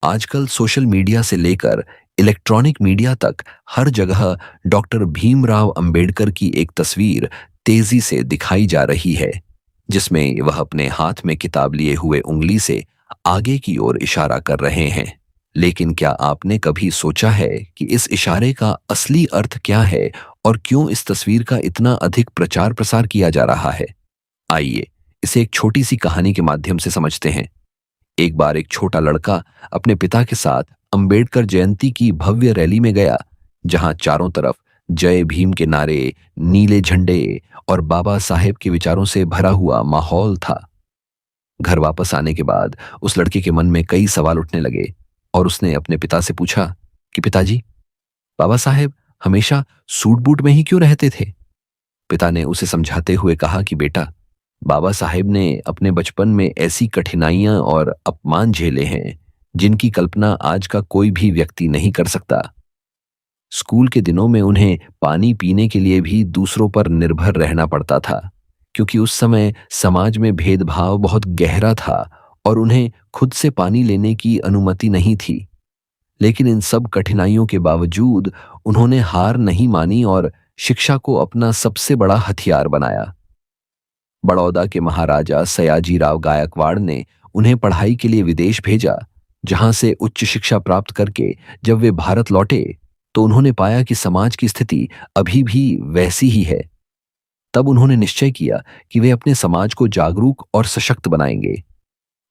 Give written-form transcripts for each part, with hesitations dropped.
आजकल social media से लेकर इलेक्ट्रॉनिक मीडिया तक हर जगह डॉक्टर भीमराव अंबेडकर की एक तस्वीर तेजी से दिखाई जा रही है, जिसमें वह अपने हाथ में किताब लिए हुए उंगली से आगे की ओर इशारा कर रहे हैं। लेकिन क्या आपने कभी सोचा है कि इस इशारे का असली अर्थ क्या है और क्यों इस तस्वीर का इतना अधिक प्रचार प्रसार किया जा रहा है? आइए इसे एक छोटी सी कहानी के माध्यम से समझते हैं। एक बार एक छोटा लड़का अपने पिता के साथ अंबेडकर जयंती की भव्य रैली में गया, जहां चारों तरफ जय भीम के नारे, नीले झंडे और बाबा साहेब के विचारों से भरा हुआ माहौल था। घर वापस आने के बाद उस लड़के के मन में कई सवाल उठने लगे और उसने अपने पिता से पूछा कि पिताजी, बाबा साहेब हमेशा सूट बूट में ही क्यों रहते थे? पिता ने उसे समझाते हुए कहा कि बेटा, बाबा साहेब ने अपने बचपन में ऐसी कठिनाइयां और अपमान झेले हैं जिनकी कल्पना आज का कोई भी व्यक्ति नहीं कर सकता। स्कूल के दिनों में उन्हें पानी पीने के लिए भी दूसरों पर निर्भर रहना पड़ता था, क्योंकि उस समय समाज में भेदभाव बहुत गहरा था और उन्हें खुद से पानी लेने की अनुमति नहीं थी। लेकिन इन सब कठिनाइयों के बावजूद उन्होंने हार नहीं मानी और शिक्षा को अपना सबसे बड़ा हथियार बनाया। बड़ौदा के महाराजा सयाजीराव गायकवाड़ ने उन्हें पढ़ाई के लिए विदेश भेजा, जहां से उच्च शिक्षा प्राप्त करके जब वे भारत लौटे तो उन्होंने पाया कि समाज की स्थिति अभी भी वैसी ही है। तब उन्होंने निश्चय किया कि वे अपने समाज को जागरूक और सशक्त बनाएंगे।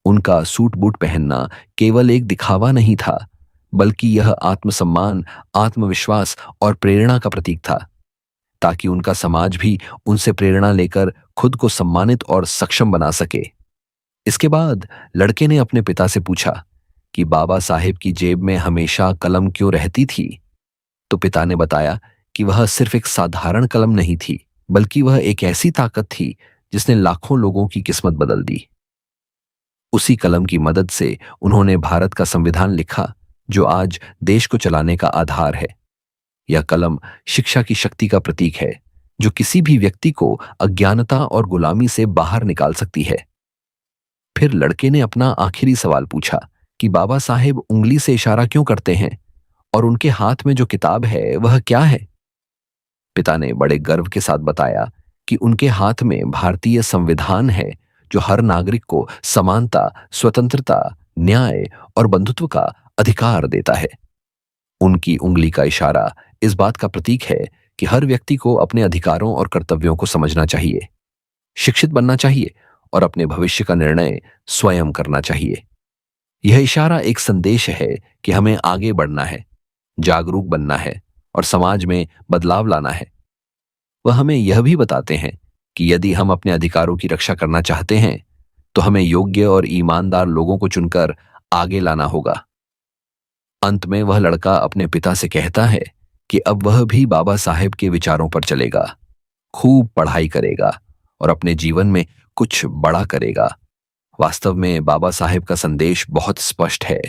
उनका सूट बूट पहनना केवल एक दिखावा नहीं था, बल्कि यह आत्मसम्मान, आत्मविश्वास और प्रेरणा का प्रतीक था, ताकि उनका समाज भी उनसे प्रेरणा लेकर खुद को सम्मानित और सक्षम बना सके। इसके बाद लड़के ने अपने पिता से पूछा कि बाबा साहेब की जेब में हमेशा कलम क्यों रहती थी? तो पिता ने बताया कि वह सिर्फ एक साधारण कलम नहीं थी, बल्कि वह एक ऐसी ताकत थी जिसने लाखों लोगों की किस्मत बदल दी। उसी कलम की मदद से उन्होंने भारत का संविधान लिखा, जो आज देश को चलाने का आधार है। यह कलम शिक्षा की शक्ति का प्रतीक है, जो किसी भी व्यक्ति को अज्ञानता और गुलामी से बाहर निकाल सकती है। फिर लड़के ने अपना आखिरी सवाल पूछा कि बाबा साहेब उंगली से इशारा क्यों करते हैं और उनके हाथ में जो किताब है वह क्या है? पिता ने बड़े गर्व के साथ बताया कि उनके हाथ में भारतीय संविधान है, जो हर नागरिक को समानता, स्वतंत्रता, न्याय और बंधुत्व का अधिकार देता है। उनकी उंगली का इशारा इस बात का प्रतीक है कि हर व्यक्ति को अपने अधिकारों और कर्तव्यों को समझना चाहिए, शिक्षित बनना चाहिए और अपने भविष्य का निर्णय स्वयं करना चाहिए। यह इशारा एक संदेश है कि हमें आगे बढ़ना है, जागरूक बनना है और समाज में बदलाव लाना है। वह हमें यह भी बताते हैं कि यदि हम अपने अधिकारों की रक्षा करना चाहते हैं, तो हमें योग्य और ईमानदार लोगों को चुनकर आगे लाना होगा। अंत में वह लड़का अपने पिता से कहता है कि अब वह भी बाबा साहेब के विचारों पर चलेगा, खूब पढ़ाई करेगा और अपने जीवन में कुछ बड़ा करेगा। वास्तव में बाबा साहेब का संदेश बहुत स्पष्ट है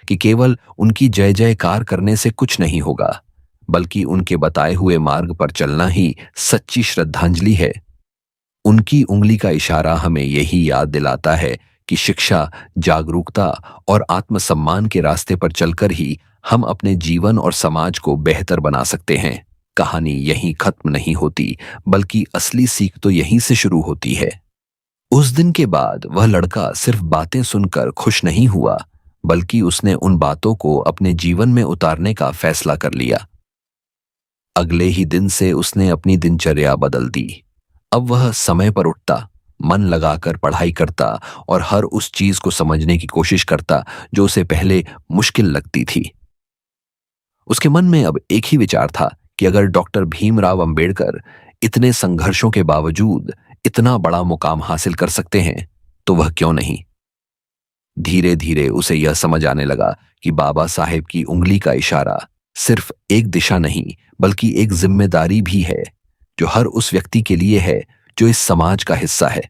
कि केवल उनकी जय जयकार करने से कुछ नहीं होगा, बल्कि उनके बताए हुए मार्ग पर चलना ही सच्ची श्रद्धांजलि है। उनकी उंगली का इशारा हमें यही याद दिलाता है कि शिक्षा, जागरूकता और आत्मसम्मान के रास्ते पर चलकर ही हम अपने जीवन और समाज को बेहतर बना सकते हैं। कहानी यहीं खत्म नहीं होती, बल्कि असली सीख तो यहीं से शुरू होती है। उस दिन के बाद वह लड़का सिर्फ बातें सुनकर खुश नहीं हुआ, बल्कि उसने उन बातों को अपने जीवन में उतारने का फैसला कर लिया। अगले ही दिन से उसने अपनी दिनचर्या बदल दी। अब वह समय पर उठता, मन लगाकर पढ़ाई करता और हर उस चीज को समझने की कोशिश करता जो उसे पहले मुश्किल लगती थी। उसके मन में अब एक ही विचार था कि अगर डॉक्टर भीमराव अंबेडकर इतने संघर्षों के बावजूद इतना बड़ा मुकाम हासिल कर सकते हैं, तो वह क्यों नहीं। धीरे धीरे उसे यह समझ आने लगा कि बाबा साहेब की उंगली का इशारा सिर्फ एक दिशा नहीं, बल्कि एक जिम्मेदारी भी है, जो हर उस व्यक्ति के लिए है जो इस समाज का हिस्सा है।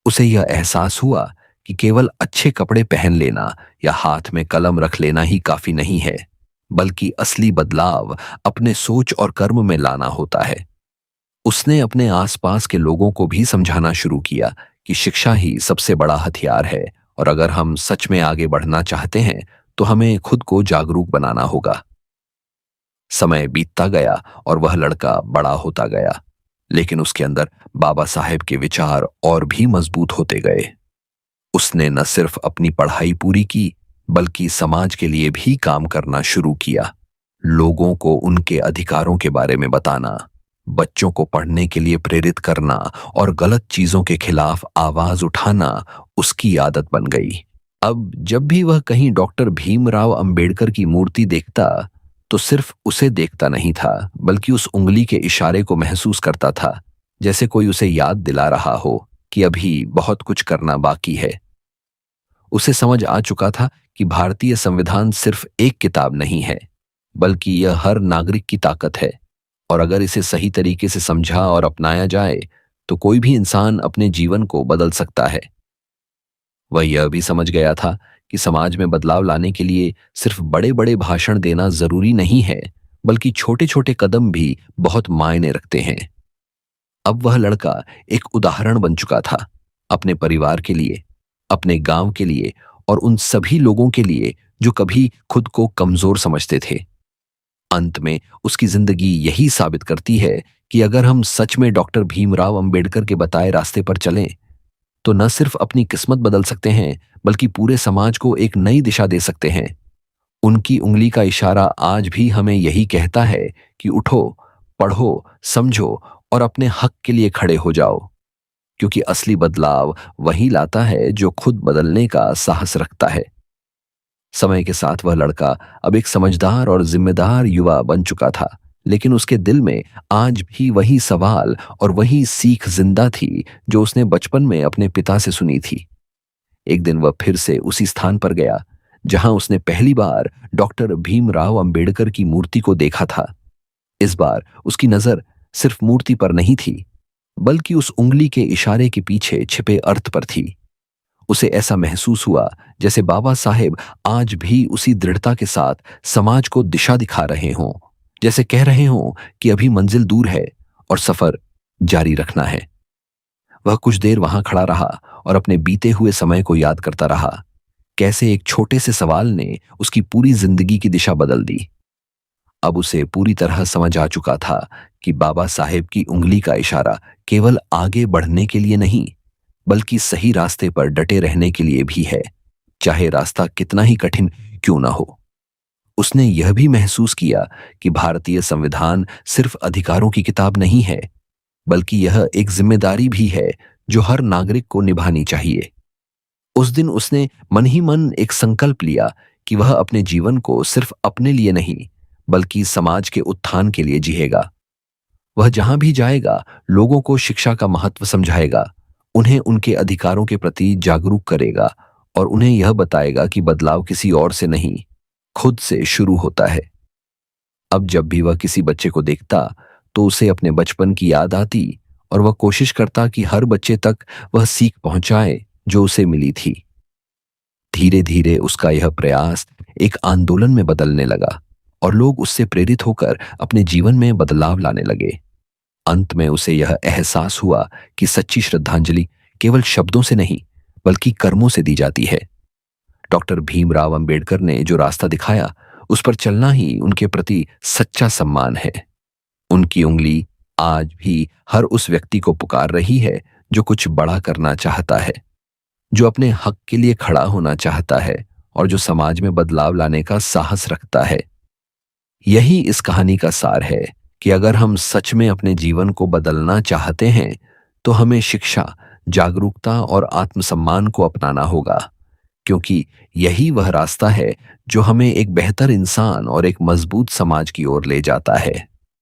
उसे यह एहसास हुआ कि केवल अच्छे कपड़े पहन लेना या हाथ में कलम रख लेना ही काफी नहीं है, बल्कि असली बदलाव अपने सोच और कर्म में लाना होता है। उसने अपने आसपास के लोगों को भी समझाना शुरू किया कि शिक्षा ही सबसे बड़ा हथियार है और अगर हम सच में आगे बढ़ना चाहते हैं तो हमें खुद को जागरूक बनाना होगा। समय बीतता गया और वह लड़का बड़ा होता गया, लेकिन उसके अंदर बाबा साहेब के विचार और भी मजबूत होते गए। उसने न सिर्फ अपनी पढ़ाई पूरी की, बल्कि समाज के लिए भी काम करना शुरू किया। लोगों को उनके अधिकारों के बारे में बताना, बच्चों को पढ़ने के लिए प्रेरित करना और गलत चीजों के खिलाफ आवाज उठाना उसकी आदत बन गई। अब जब भी वह कहीं डॉक्टर भीमराव अंबेडकर की मूर्ति देखता, तो सिर्फ उसे देखता नहीं था, बल्कि उस उंगली के इशारे को महसूस करता था, जैसे कोई उसे याद दिला रहा हो कि अभी बहुत कुछ करना बाकी है। उसे समझ आ चुका था कि भारतीय संविधान सिर्फ एक किताब नहीं है, बल्कि यह हर नागरिक की ताकत है, और अगर इसे सही तरीके से समझा और अपनाया जाए, तो कोई भी इंसान अपने जीवन को बदल सकता है। वह यह भी समझ गया था कि समाज में बदलाव लाने के लिए सिर्फ बड़े बड़े भाषण देना जरूरी नहीं है, बल्कि छोटे छोटे कदम भी बहुत मायने रखते हैं। अब वह लड़का एक उदाहरण बन चुका था, अपने परिवार के लिए, अपने गांव के लिए और उन सभी लोगों के लिए जो कभी खुद को कमजोर समझते थे। अंत में उसकी जिंदगी यही साबित करती है कि अगर हम सच में डॉक्टर भीमराव अंबेडकर के बताए रास्ते पर चलें, तो न सिर्फ अपनी किस्मत बदल सकते हैं, बल्कि पूरे समाज को एक नई दिशा दे सकते हैं। उनकी उंगली का इशारा आज भी हमें यही कहता है कि उठो, पढ़ो, समझो और अपने हक के लिए खड़े हो जाओ, क्योंकि असली बदलाव वही लाता है जो खुद बदलने का साहस रखता है। समय के साथ वह लड़का अब एक समझदार और जिम्मेदार युवा बन चुका था, लेकिन उसके दिल में आज भी वही सवाल और वही सीख जिंदा थी जो उसने बचपन में अपने पिता से सुनी थी। एक दिन वह फिर से उसी स्थान पर गया जहां उसने पहली बार डॉक्टर भीमराव अंबेडकर की मूर्ति को देखा था। इस बार उसकी नजर सिर्फ मूर्ति पर नहीं थी, बल्कि उस उंगली के इशारे के पीछे छिपे अर्थ पर थी। उसे ऐसा महसूस हुआ जैसे बाबा साहेब आज भी उसी दृढ़ता के साथ समाज को दिशा दिखा रहे हों, जैसे कह रहे हों कि अभी मंजिल दूर है और सफर जारी रखना है। वह कुछ देर वहां खड़ा रहा और अपने बीते हुए समय को याद करता रहा, कैसे एक छोटे से सवाल ने उसकी पूरी जिंदगी की दिशा बदल दी। अब उसे पूरी तरह समझ आ चुका था कि बाबा साहेब की उंगली का इशारा केवल आगे बढ़ने के लिए नहीं, बल्कि सही रास्ते पर डटे रहने के लिए भी है, चाहे रास्ता कितना ही कठिन क्यों ना हो। उसने यह भी महसूस किया कि भारतीय संविधान सिर्फ अधिकारों की किताब नहीं है, बल्कि यह एक जिम्मेदारी भी है जो हर नागरिक को निभानी चाहिए। उस दिन उसने मन ही मन एक संकल्प लिया कि वह अपने जीवन को सिर्फ अपने लिए नहीं, बल्कि समाज के उत्थान के लिए जिएगा। वह जहां भी जाएगा, लोगों को शिक्षा का महत्व समझाएगा, उन्हें उनके अधिकारों के प्रति जागरूक करेगा और उन्हें यह बताएगा कि बदलाव किसी और से नहीं, खुद से शुरू होता है। अब जब भी वह किसी बच्चे को देखता, तो उसे अपने बचपन की याद आती और वह कोशिश करता कि हर बच्चे तक वह सीख पहुंचाए जो उसे मिली थी। धीरे धीरे उसका यह प्रयास एक आंदोलन में बदलने लगा और लोग उससे प्रेरित होकर अपने जीवन में बदलाव लाने लगे। अंत में उसे यह एहसास हुआ कि सच्ची श्रद्धांजलि केवल शब्दों से नहीं, बल्कि कर्मों से दी जाती है। डॉक्टर भीमराव अंबेडकर ने जो रास्ता दिखाया, उस पर चलना ही उनके प्रति सच्चा सम्मान है। उनकी उंगली आज भी हर उस व्यक्ति को पुकार रही है जो कुछ बड़ा करना चाहता है, जो अपने हक के लिए खड़ा होना चाहता है और जो समाज में बदलाव लाने का साहस रखता है। यही इस कहानी का सार है कि अगर हम सच में अपने जीवन को बदलना चाहते हैं, तो हमें शिक्षा, जागरूकता और आत्मसम्मान को अपनाना होगा, क्योंकि यही वह रास्ता है जो हमें एक बेहतर इंसान और एक मजबूत समाज की ओर ले जाता है।